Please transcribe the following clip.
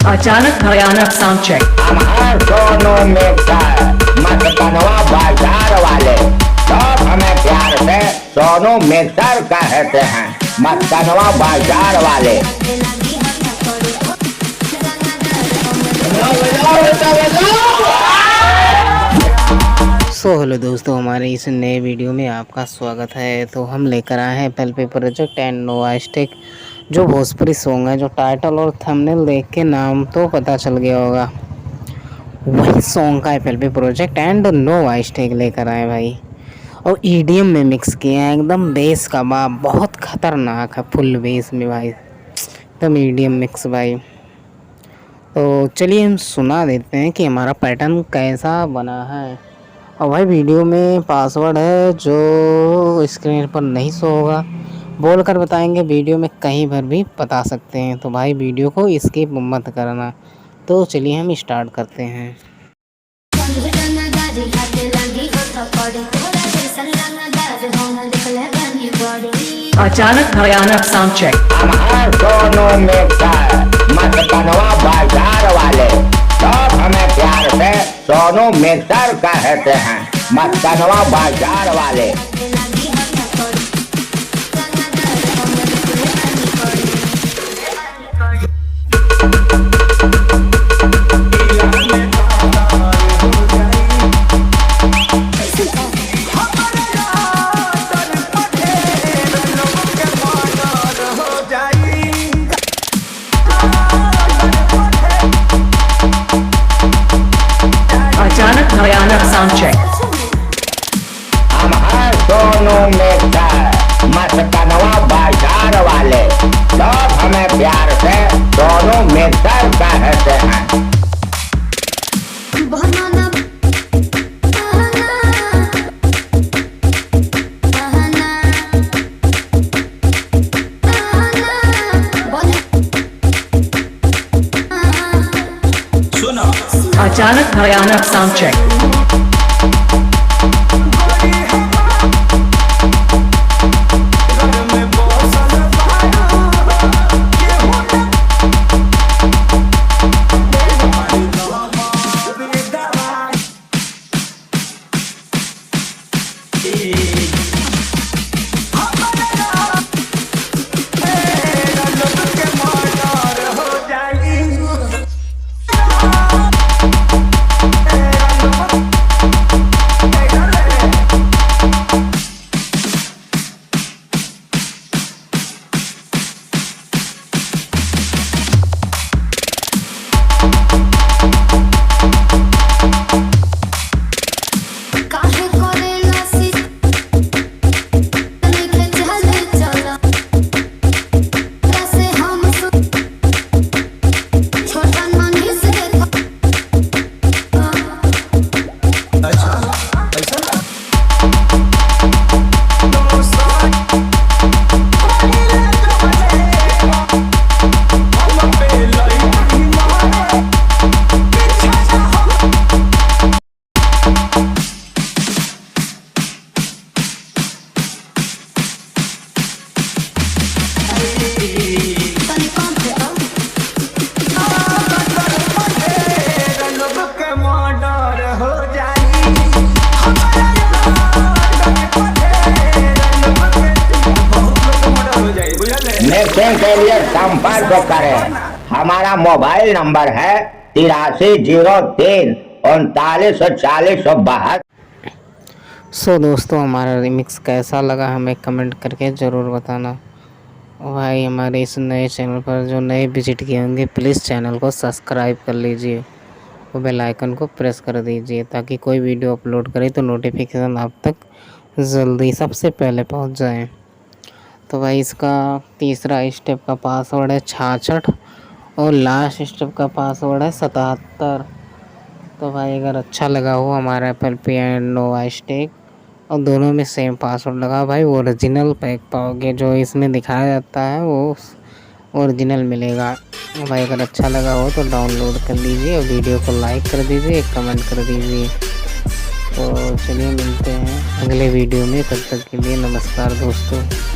अचानक भयानक sound check. हमार सोनू मिक्सर मस्कनवा बाजार वाले सब हमें प्यार से सोनू मिक्सर कहते हैं। मस्कनवा बाजार वाले हेलो दोस्तों, हमारे इस नए वीडियो में आपका स्वागत है। तो हम लेकर आए हैं FLP project and Nova stack, जो भोजपुरी सॉन्ग है। जो टाइटल और थंबनेल देख के नाम तो पता चल गया होगा, वही सॉन्ग का FLP project and Nova stack लेकर आए भाई। और ईडीएम में मिक्स किए हैं, एकदम बेस का बाप बहुत खतरनाक है, फुल बेस में भाई, एकदम ईडीएम मिक्स भाई। तो चलिए हम सुना देते हैं कि हमारा पैटर्न कैसा बना है। और भाई वीडियो में पासवर्ड है जो स्क्रीन पर नहीं शो होगा, बोल कर बताएंगे, वीडियो में कहीं पर भी बता सकते हैं। तो भाई वीडियो को स्किप मत करना। तो चलिए हम स्टार्ट करते हैं। अचानक भयानक साउंड चेक। हमार सोनू मिक्सर मस्कनवा बाजार वाले सब हमें प्यार से सोनू मिक्सर कहते हैं। मस्कनवा बाजार वाले अचानक भयानक साउंड चेक। हमार सोनू मिक्सर मस्कनवा बाजार वाले सब हमें प्यार से सोनू मिक्सर कहते हैं। अचानक भयानक साउंड चेक। मिक्सिंग के लिए संपर्क करें। हमारा मोबाइल नंबर है 8303 3940 72। दोस्तों, हमारा रिमिक्स कैसा लगा हमें कमेंट करके ज़रूर बताना। और भाई हमारे इस नए चैनल पर जो नए विजिट किए होंगे, प्लीज़ चैनल को सब्सक्राइब कर लीजिए और बेल आइकन को प्रेस कर दीजिए, ताकि कोई वीडियो अपलोड करे तो नोटिफिकेशन आप तक जल्दी सबसे पहले पहुंच जाए। तो भाई इसका तीसरा स्टेप का पासवर्ड है 66 और लास्ट स्टेप का पासवर्ड है 77। तो भाई अगर अच्छा लगा हो हमारा एफएलपी एंड नोवा स्टेक, और दोनों में सेम पासवर्ड लगा भाई, ओरिजिनल पैक पाओगे। जो इसमें दिखाया जाता है वो ओरिजिनल मिलेगा। भाई अगर अच्छा लगा हो तो डाउनलोड कर लीजिए और वीडियो को लाइक कर दीजिए, कमेंट कर दीजिए। तो चलिए मिलते हैं अगले वीडियो में, तब तक के लिए नमस्कार दोस्तों।